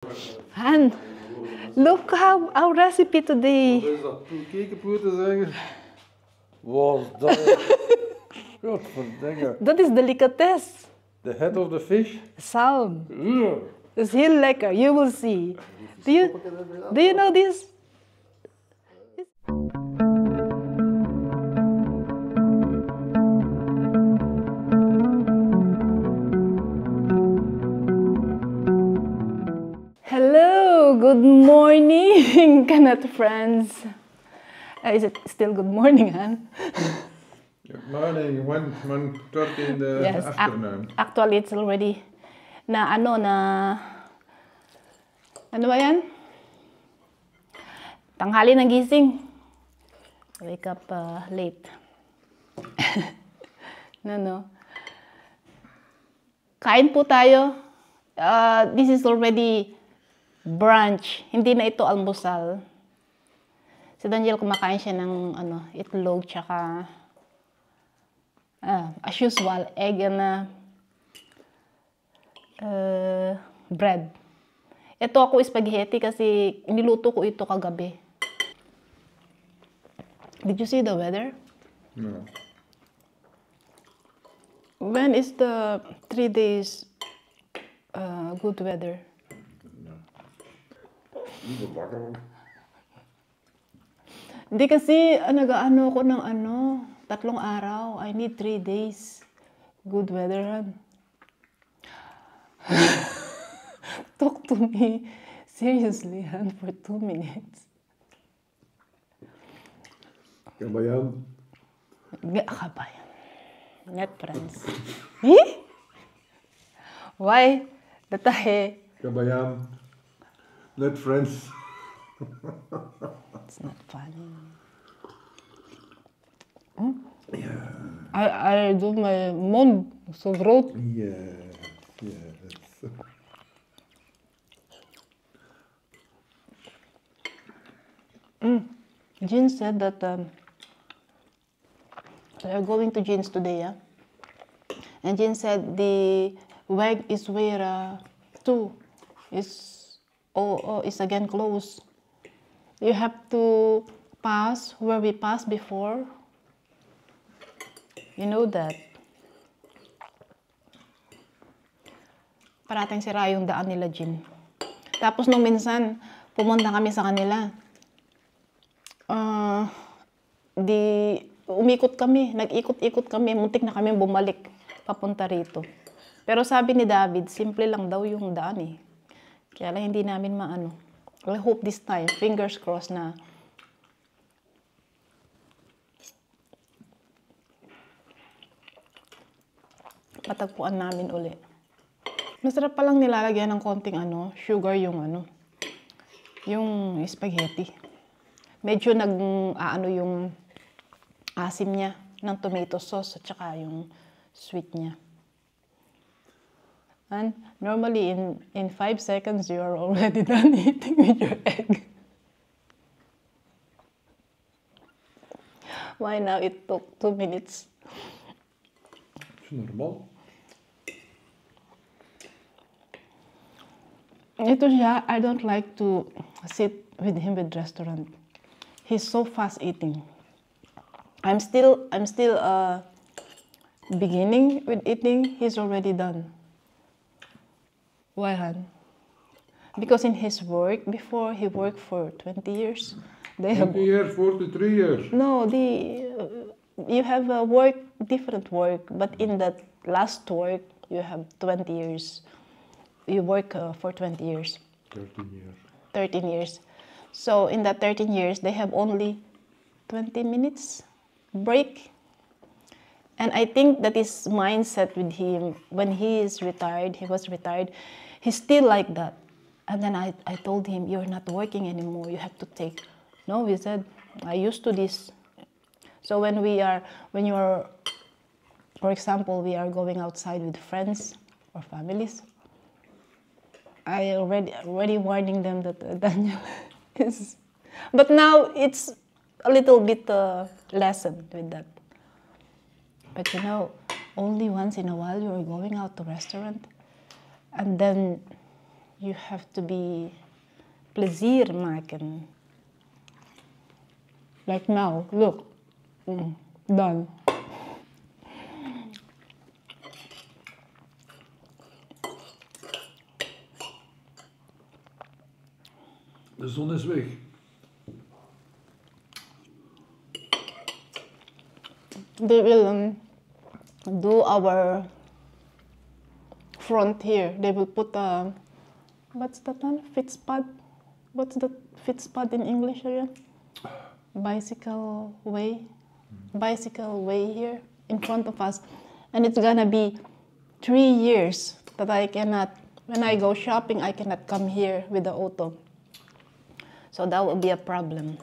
Han, look how our recipe today. Wat is dat? Kekenpoeten zeggen? Was dat? Godverdikke. Dat is delicatesse. The head of the fish? Salm. Ugh. Dat is heel lekker. You will see. Do you know this? Hello, good morning, Kanet friends. Is it still good morning, Han? Good morning. When 30 in the Yes, afternoon. actually it's already ano ba yan? Tanghali ng gising. Wake up late. No. Kain po tayo. This is already brunch. Hindi na ito almusal. Si Daniel kumakain siya ng itlog tsaka as usual, egg and bread. Ito ako spaghetti kasi niluto ko ito kagabi. Did you see the weather? No. When is the 3 days good weather? Hindi kasi nag-ano ako ng 3 araw. I need 3 days good weather. Talk to me seriously, Han, for 2 minutes. Kabayan. Kabayan. Net friends. Eh? Why? Datahe. Kabayan. Net friends. It's not funny. Yeah. I do my mond so groot. Yeah. Jean said that they are going to Jean's today, yeah? And Jean said the WEG is where 2 is again closed. You have to pass where we passed before. You know that. Parating sira yung daan nila, Jean. Tapos nung minsan, pumunta kami sa kanila. Umikot kami, nag-ikot-ikot kami, muntik na kami bumalik papunta rito. Pero sabi ni David, simple lang daw yung daan eh. Kaya lang hindi namin maano. I hope this time, fingers crossed na patagpuan namin uli. Masarap palang nilalagyan ng konting sugar yung yung spaghetti. Medyo yung asim niya ng tomato sauce at saka yung sweet niya. And normally in 5 seconds you are already done eating with your egg. Why now it took 2 minutes? Is normaal. Ito siya, I don't like to sit with him with restaurant. He's so fast eating. I'm still beginning with eating. He's already done. Why, Han? Because in his work before, he worked for 20 years. They 20 years, 43 years. No, you have a different work, but in that last work you have 20 years. You work for 20 years. 13 years. 13 years. So in that 13 years, they have only 20 minutes break. And I think that his mindset with him, when he was retired, he's still like that. And then I told him, you're not working anymore, you have to take. No, he said, I used to this. So when you are, for example, we are going outside with friends or families, I already warning them that Daniel is, but now it's a little bit lessened with that. But only once in a while you are going out to restaurant, and then You have to be pleasure maken. Like now, look. Done. De zon is weg. They will do our front here. They will put a, what's that one? Fitzpad? What's the Fitzpad in English again? Bicycle way here in front of us. And it's gonna be 3 years that I cannot, when I go shopping, I cannot come here with the auto. So that will be a problem.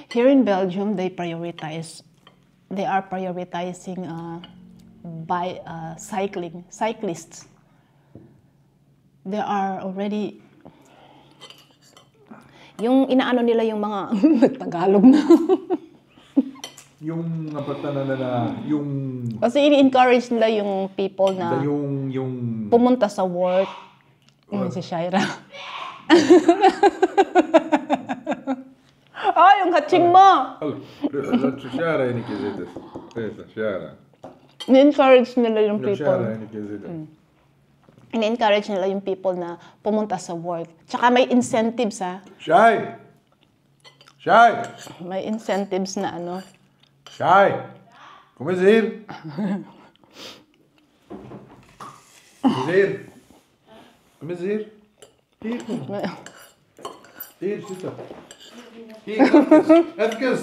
Here in Belgium, they are prioritizing cyclists. There are already, yung inaano nila yung mga, Tagalog na. Yung yung Kasi ini-encourage nila yung people na yung pumunta sa work. Yun si Shaira. Yung kaching mo! Laat Shara een keer zitten. Peter, Shara. Ini-encourage nila yung Laat people. Shara een keer zitten. Ini-encourage nila yung people na pumunta sa work. Tsaka may incentives, ha? Shai! May incentives na ano. Shai! Kom eens hier. Kom eens hier. Kom eens hier. Hier, kom. Hier, zitten. Hier, even.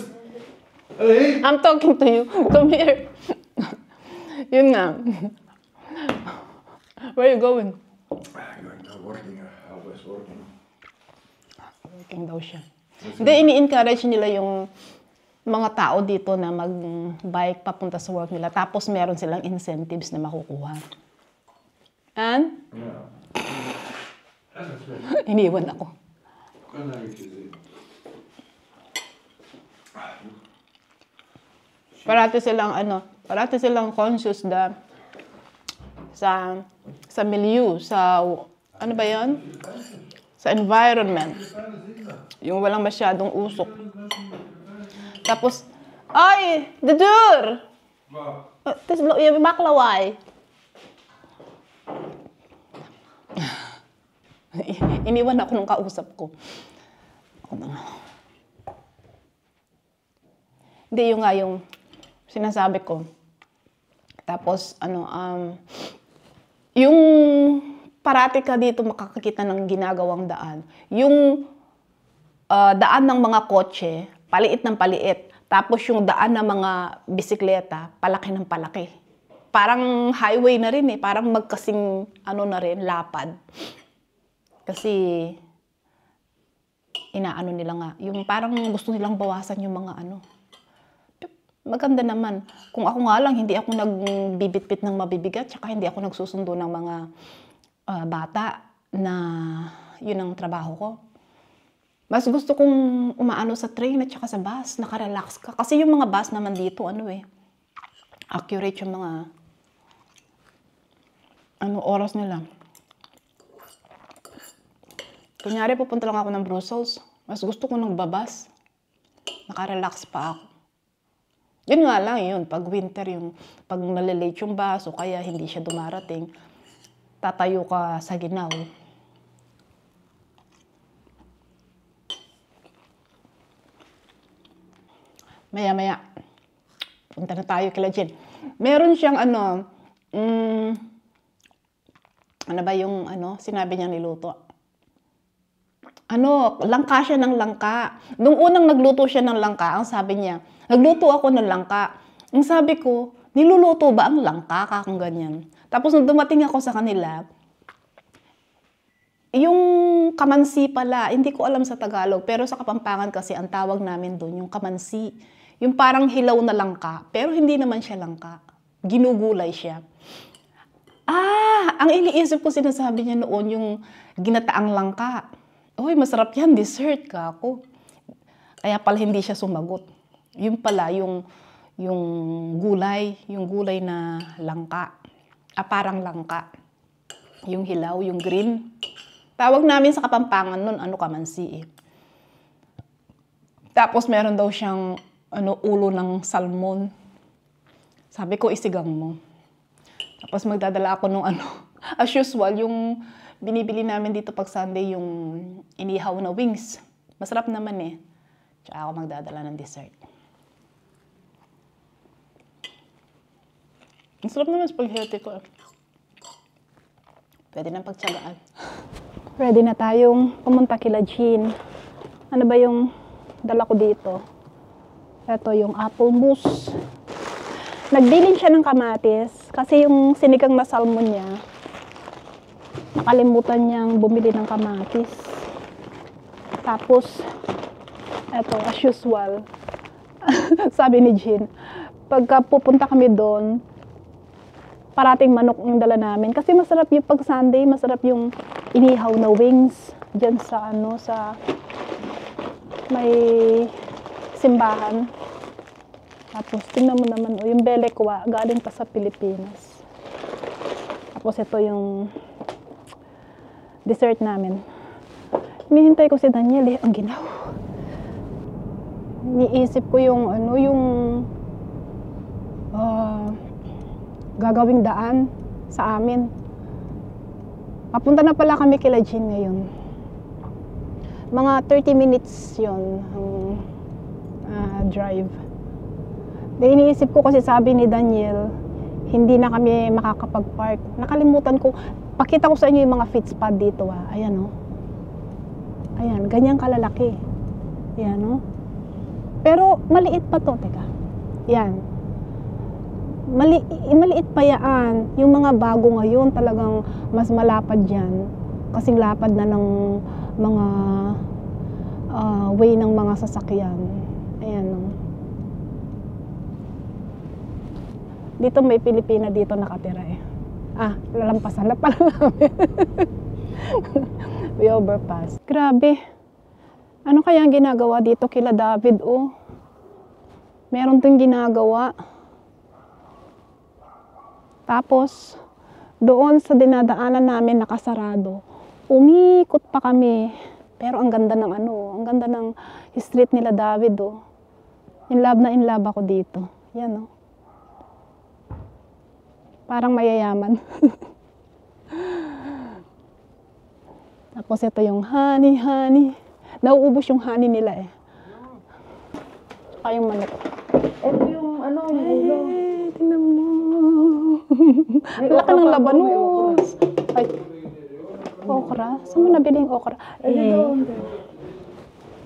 Hey. I'm talking to you. Come here. Yun nga. Where are you going? I'm going to working. Always working. Working daw siya. Hindi, ini-encourage nila yung mga tao dito na mag-bike papunta sa work nila. Tapos meron silang incentives na makukuha. And? Iniwan ako. Parati silang conscious na sa milieu, sa ano ba 'yon? Sa environment. Yung walang masyadong usok. Tapos, ay, the door. Tis lo, yung maklaway. Iniwan ako nung kausap ko. Hindi, yung nga yung sinasabi ko. Tapos, yung parati ka dito makakakita ng ginagawang daan. Yung daan ng mga kotse, paliit ng paliit. Tapos yung daan ng mga bisikleta, palaki ng palaki. Parang highway na rin eh. Parang magkasing na rin, lapad. Kasi inaano nila nga. Yung parang gusto nilang bawasan yung mga Maganda naman. Kung ako nga lang, hindi ako nagbibitbit ng mabibigat, tsaka hindi ako nagsusundo ng mga bata na yun ang trabaho ko. Mas gusto kong umaano sa train at saka sa bus, nakarelax ka. Kasi yung mga bus naman dito, accurate yung mga oras nila. Kunyari, pupunta lang ako ng Brussels, mas gusto ko nagbabas. Nakarelax pa ako. Yun nga lang yun, pag winter, pag nalilate yung bus o kaya hindi siya dumarating, tatayo ka sa ginaw. Maya-maya, punta na tayo kila Jen. Meron siyang ano ba yung sinabi niyang niluto? Langka siya ng langka. Nung unang nagluto siya ng langka, ang sabi niya, nagluto ako ng langka. Ang sabi ko, niluluto ba ang langka? Kakang ganyan. Tapos nung dumating ako sa kanila, yung kamansi pala, hindi ko alam sa Tagalog, pero sa Kapampangan kasi ang tawag namin doon, yung kamansi. Yung parang hilaw na langka, pero hindi naman siya langka. Ginugulay siya. Ang iniisip ko sinasabi niya noon, yung ginataang langka. Uy, masarap yan, dessert ka ako. Kaya pala hindi siya sumagot. Yung pala, yung gulay na langka. Parang langka. Yung hilaw, yung green. Tawag namin sa Kapampangan nun, kamansi eh. Tapos meron daw siyang ulo ng salmon. Sabi ko, isigang mo. Tapos magdadala ako nung as usual, yung binibili namin dito pag Sunday, yung inihaw na wings. Masarap naman eh. Tsaka ako magdadala ng dessert. Ang sarap naman spaghetti ko. Pwede nang pagtsagaan. Ready na tayong pumunta kila Jean. Ano ba yung dala ko dito? Ito yung apple mousse. Nagbilin siya ng kamatis kasi yung sinigang na salmon niya, nakalimutan niyang bumili ng kamatis. Tapos, eto, as usual, sabi ni Jean, pagka pupunta kami doon, parating manok yung dala namin. Kasi masarap yung pag Sunday, masarap yung inihaw na wings dyan sa sa may simbahan. Tapos, tingnan mo naman, yung belekwa, galing pa sa Pilipinas. Tapos, ito yung dessert namin. Hinihintay ko si Daniel ang ginaw. Niisip ko yung, gagawing daan sa amin. Papunta na pala kami kila Jean ngayon. Mga 30 minutes yun, ang drive. Iniisip ko kasi sabi ni Daniel, hindi na kami makakapag-park. Nakalimutan ko, pakita ko sa inyo yung mga fit spot dito. Ayan Ayan, ganyang kalalaki. Ayan Pero maliit pa to, teka. Yan. Maliit pa yan. Yung mga bago ngayon talagang mas malapad yan. Kasing lapad na ng mga way ng mga sasakyan. Ayan Dito may Pilipina dito nakatira eh. Lalampasan na pala namin. We overpass. Grabe. Ano kaya ang ginagawa dito kila David Meron tong ginagawa. Tapos, doon sa dinadaanan namin nakasarado. Umikot pa kami. Pero ang ganda ng ang ganda ng street nila David In love ako dito. Yan Parang mayayaman. Tapos ito yung honey. Nauubos yung honey nila eh. Tsaka yung manok. Ito yung yung ulo. Tingnan mo. Laki ng labanos. Ay, okra. Saan mo nabili yung okra?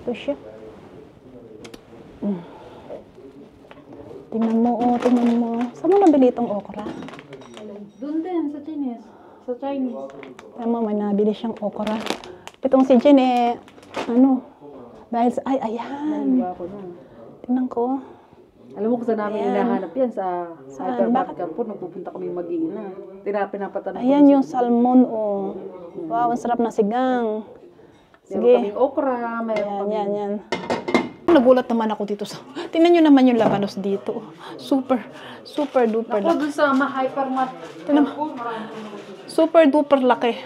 Ito siya. Tingnan mo. Saan mo nabili itong okra? Doon din, sa Chinese. Alam mo, may nabili siyang okra. Itong si Jen dahil sa, ayan. Tingnan ko. Alam mo kung saan namin hinahanap yan, sa hypermarket Carrefour, nagpupunta kami mag-iina. Pinapatanong. Ayan yung salmon, Wow, ang sarap na sigang. Sige. Meron kaming okra, Yan. Nagulat naman ako dito tingnan nyo naman yung labanos dito. Super duper laki. Ako dun sa hypermarket. Super duper laki.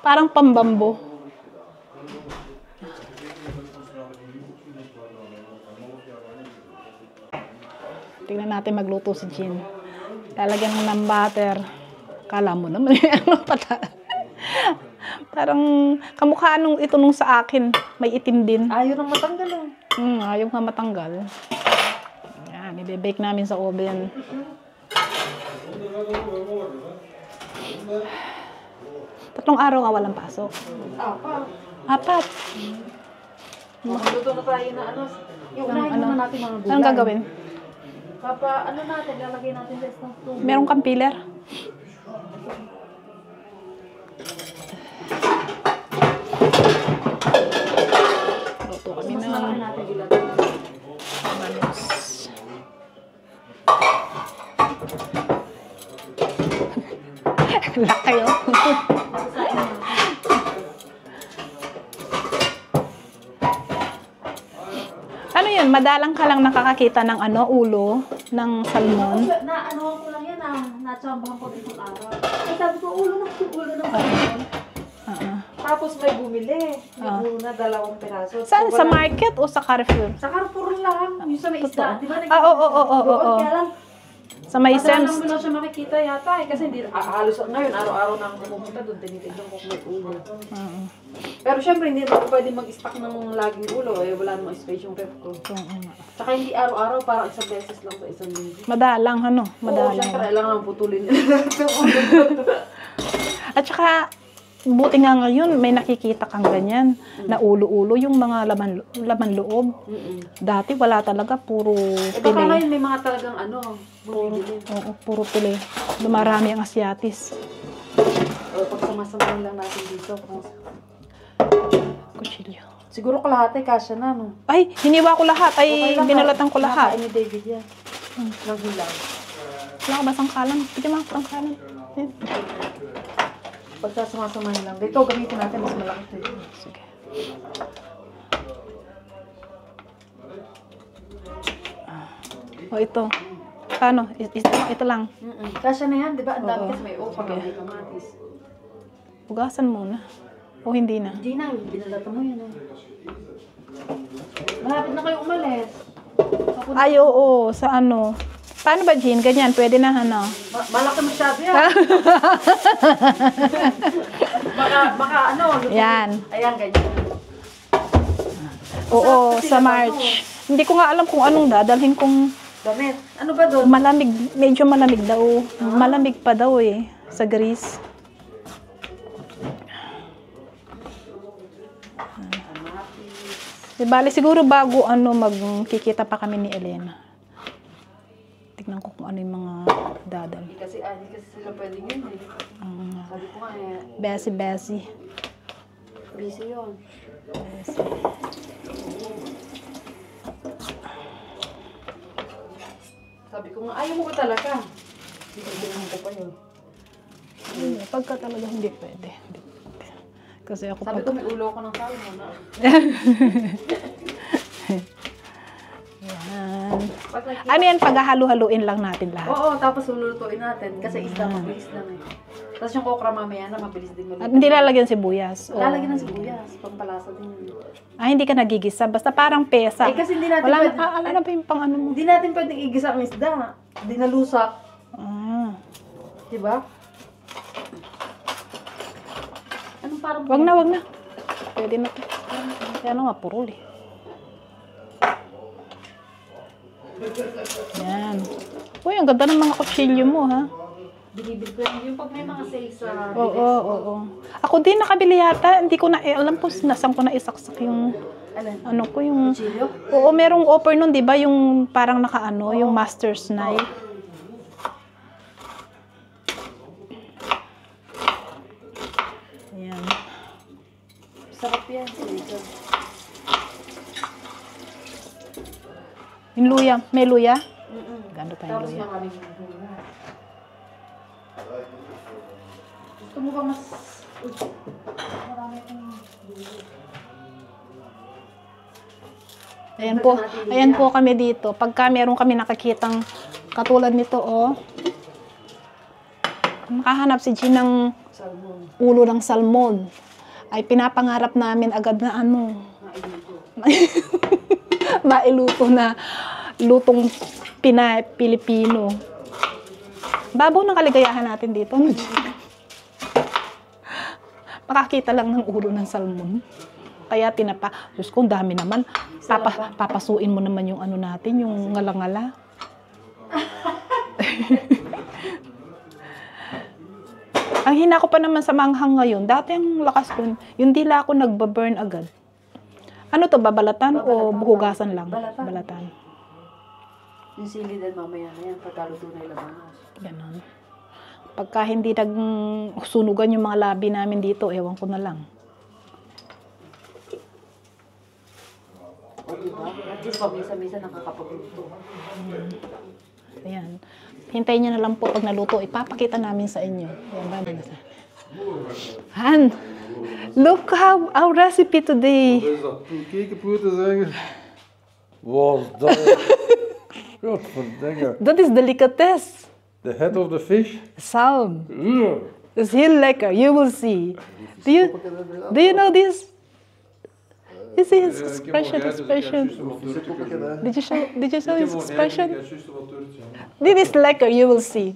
Parang pambambo. Tingnan natin magluto si Jean. Lalagyan mo ng butter. Kala mo naman parang kamukha ito nung sa akin. May itim din. Ayaw nang matanggal Ayaw nga matanggal. Yan, i-bake namin sa oven. Tatlong araw nga walang pasok. Apat. Magluto na tayo na yung unahin muna natin mga gulay. Anong gagawin? Natin, lalagay natin sa isang tubig. Meron kang peeler? Luto kami na. Manos. Laki Ano yun? Madalang ka lang nakakakita ng ulo ng salmon? Naano ko lang yan natsambahan ko din ng araw. Ay, sabi ko, ulo ng salmon. Tapos may bumili. May muna 2 piraso. Saan? Sa market o sa Carrefour? Sa Carrefour lang. Yung sa may isda. Di ba? Oo. Kaya lang, Sa may madalang Sems. mo lang siya makikita yata eh. Kasi hindi, halos ngayon, araw-araw na ako pumunta doon. Tinitignan ko kung may ulo. Pero syempre, hindi naman pwede mag-stock ng laging ulo. Eh, wala namang space yung ref ko. Tsaka hindi araw-araw, parang isang beses lang sa isang linggo. Madalang, ano? Oo, Madalang. syempre, kailangan naman putulin nila. At saka, buti nga ngayon, may nakikita kang ganyan, na ulo-ulo, yung mga laman loob. Dati wala talaga, puro Baka pili. ngayon may mga talagang bumibili. Oo, puro pili. Dumarami ang Asiatis. O, pagsama-samahin lang natin dito. Kutsilyo. Siguro kalahati, kasya na, no? Ay, hiniwa ko lahat. Ay, binalatan ko lahat. Nakain ni David yan. Nang hilaw. Wala ka ba sangkalan? Bigyan mo ako sangkalan. Ayan. Pagsasama-samahin lang. Dito, gamitin natin. Mas malaki ito. Sige. O, ito. Paano? Ito lang. Kasya na yan, di ba? Ang dami Oo. kasi may opang, may kamatis. Hugasan muna. O hindi na. Hindi na, binalatan mo yan. Malapit na kayo umalis. Ay, oo. Sa ano? Paano ba, Jean? Ganyan. Pwede na, ano? Malaki masyado yan. baka Yan. Ayan, ganyan. Oo, Kasi sa labas March. Hindi ko nga alam kung anong dadalhin kong Damit. Ano ba doon? malamig. Medyo malamig daw. Malamig pa daw eh. Sa Greece. Di bale, siguro bago magkikita pa kami ni Elena. Tignan ko kung ano yung mga dadal. Hindi kasi sila pwedeng yun eh. Sabi ko nga eh, Besi. busy yun. Sabi ko nga, ayaw mo ba talaga? Bibigyan ko pa yun. Pagka talaga hindi pwede. Kasi ako Sabi ko may ulo ko ng salmon. Yan. Pag nakita- Ano yan? Paghahalu-haluin lang natin lahat. Oo, tapos lulutuin natin. Kasi isda mabilis lang eh. Tapos yung okra mamaya na mabilis din At maluto. hindi lalagyan sibuyas. O, Lalagyan ng sibuyas. Pampalasa din yun. hindi ka nagigisa. Basta parang pesa. Eh kasi hindi natin Wala pwede, na, ano na ba yung pang ano mo? hindi natin pwedeng igisa ang isda. Hindi nalusak. Diba? Anong parang... Wag na. Pwede na to. Kaya nga, purol eh. Yan. Uy, ang ganda ng mga kutsilyo mo, ha? Binibili ko yung pag may mga sales sa Oo. Ako din nakabili yata. Hindi ko na, alam po, nasan ko na isaksak yung, ano ko, yung... kutsilyo. Oo, merong offer nun, di ba? Yung parang nakaano, yung master's knife. Ayan. Sarap yan. Siligan. Yung luya. May luya? Ganda pa yung Tapos luya. maraming bunga. Gusto mo ba mas... Marami akong Ayan po kami dito. Pagka meron kami nakakitang katulad nito, makahanap si Jean ng salmon. ulo ng salmon, ay pinapangarap namin agad na mailuto na lutong Pilipino. Babaw ng kaligayahan natin dito. Makakita lang ng ulo ng salmon. Kaya Diyos ko, ang dami naman. Papasuin mo naman yung ano natin, yung ngala-ngala. Ang hina ko pa naman sa manghang ngayon, dati ang lakas ko, yung dila ko nagba-burn agad. Ano to, babalatan o buhugasan lang? Balatan. Yung sili din mamaya na yan, pagkaluto na ilabanas. Ganon. Pagka hindi nagsunugan yung mga labi namin dito, ewan ko na lang. O diba? At least pamisa-misa nakakapagluto. Ayan. Hintayin nyo na lang po pag naluto. Ipapakita namin sa inyo. Ayan ba? Han, look how our recipe today. Kijk op te zeggen. Wat dat? Godverdikke. That is delicatess. The head of the fish? Salm. Ugh. Is heel lekker. You will see. Do you know this? You see his expression? Did you show his expression? This is lekker. You will see.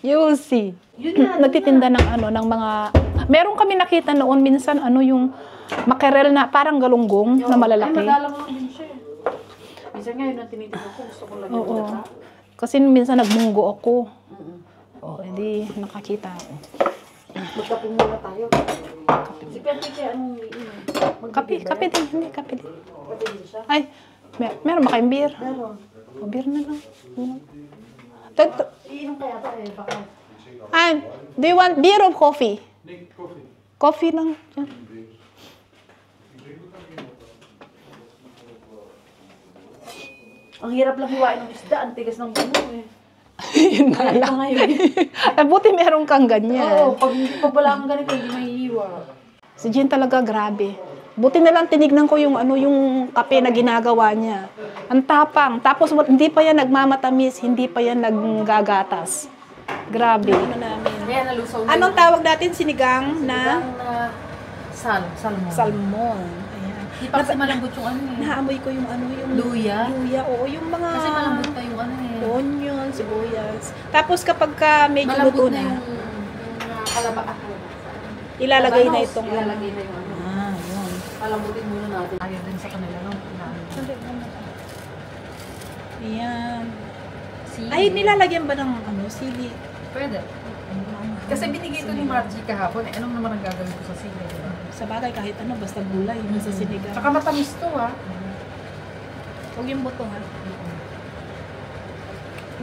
You will see. Nagtitinda ng ano, ng mga... Meron kami nakita noon minsan ano yung makerel na parang galunggong na malalaki. Ay, madalang lang din siya. Minsan nga yun ang tinitignan ko. Gusto ko lagi ng gata. Kasi minsan nagmunggo ako. Hindi nakakita ako. Magkape muna tayo. Si Pepe kaya anong Kape din. Hindi, kape din. Kape din siya? Ay, meron ba kayong beer? Meron. O, beer na lang. Iinom kaya tayo baka. Do you want beer or coffee? Coffee. Coffee lang. Yan. Ang hirap lang hiwain ng isda. Ang tigas ng puno eh. Yun nga lang. Buti meron kang ganyan. Oo, pag wala kang ganito, hindi may hiwa. Si Jean talaga grabe. Buti na lang tinignan ko yung yung kape na ginagawa niya. Ang tapang. Tapos hindi pa yan nagmamatamis, hindi pa yan naggagatas. Grabe. Kaya nalusaw na Anong tawag natin? Sinigang na salmon. salmon. Ayan. Di pa kasi malambot yung ano eh. Naamoy ko yung yung Luya? Luya, oo. Yung mga Kasi malambot pa yung ano eh. onion, sibuyas. Tapos kapag medyo Malambot luto na na, yung kalaba. ilalagay na itong Ilalagay na yung ano. yun. Palambutin muna natin. Ayaw din sa kanila no? Ayan. Sili. Ay, nilalagyan ba ng sili? Pwede. Kasi binigay ito ni Margie kahapon. Eh, anong naman ang gagawin ko sa sili? Diba? Sa bagay, kahit basta gulay, sa sinigang. Tsaka matamis to ha. Huwag yung buto, ha?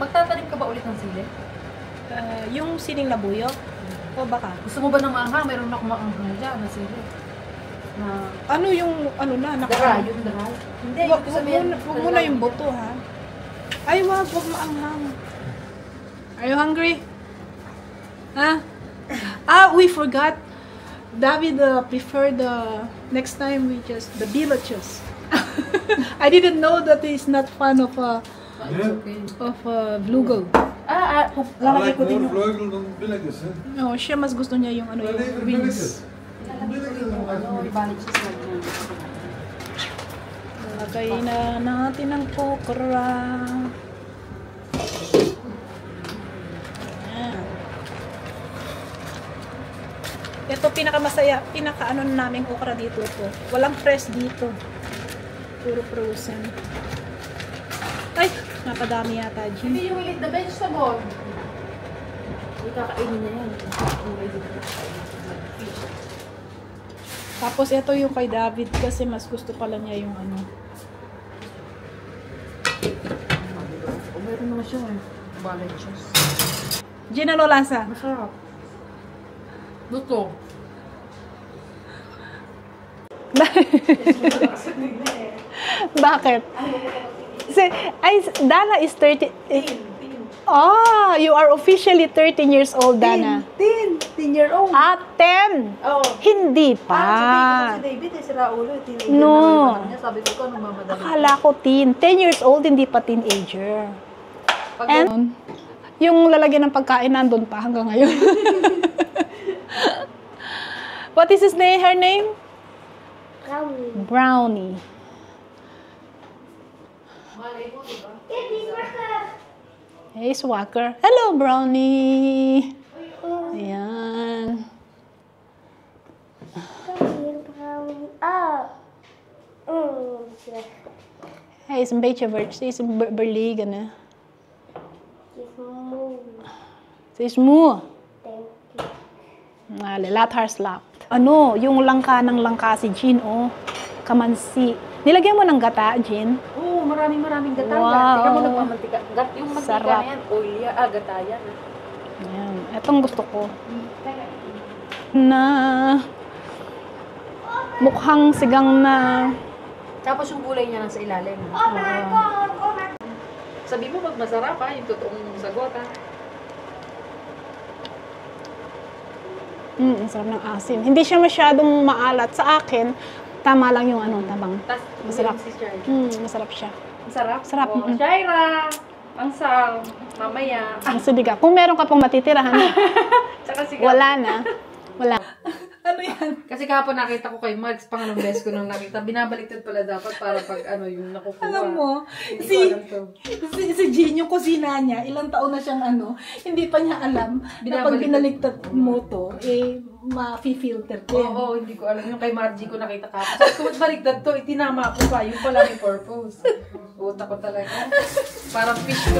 Magtatanim ka ba ulit ng sili? Yung siling labuyo, o baka? Gusto mo ba ng maanghang? Meron akong maanghang dyan na sili. Na Ano yung, dara, yung dara. Hindi, Huwag muna yung buto, ha? Ay, wag maanghang. Are you hungry? Ha? We forgot. David preferred next time we just the villages. I didn't know that he's not fan of vlugel. Lalagay ko din yung... vleugel dan billetjes, hè? No, siya mas gusto niya yung yung wings. Lagay na natin ang okra. Ito pinakamasaya, namin okra dito to. Walang fresh dito. Puro frozen. Ay, napadami yata, Jim. Hindi yung eat the vegetable. Hindi kakainin na yan. Tapos ito yung kay David kasi mas gusto pala niya yung Meron naman siya eh. Ballet juice. Jin, ano lasa? Masarap. Luto. Bakit? Dana is 30. You are officially 13 years old, Dana. 10-year-old. 10. Oo. Hindi pa. Si David si Raulo. No. Sabi ko ano mamadali. Akala ko 10 years old, hindi pa teenager. And yung lalagyan ng pagkain nandun pa hanggang ngayon. What is her name? Brownie. Hey, Swacker. Hello, Brownie. Ayan. Hij is een beetje ze is verlegen, hè. Ze is moe. Laat haar slap. Yung langka ng langka si Jean, kamansi. Nilagyan mo ng gata, Jean? Oo, maraming gata. Wow. Tingnan mo nagmamantika. Yung mantika Sarap. na yan, oil yan. Gata yan. Ayan. Etong gusto ko. Na mukhang sigang na. Tapos yung gulay niya nasa ilalim. Sabi mo pag masarap ha, yung totoong sagot ha. Ang sarap ng asin. Hindi siya masyadong maalat. Sa akin, tama lang yung tabang. Tapos Masarap. si Shai. Masarap siya. Masarap? Sarap. Oh, Shaira! Ang sang, mamaya. Ang sige ka. Kung meron ka pang matitirahan, Tsaka si wala na. Wala. Ano yan? Kasi kahapon nakita ko kay Marks, pangalong beses ko nung nakita. Binabaliktad pala dapat para pag yung nakukuha. Alam mo, Hindi si, ko alam to. si Jean, yung kusina niya, ilang taon na siyang hindi pa niya alam na pag binaliktad mo to, ma-filter din. Oo, hindi ko alam. Yung kay Margie ko nakita kahapon. Sabi ko, baliktad to, itinama ko pa. Yung pala may purpose. Utak ko talaga. Parang fish ko.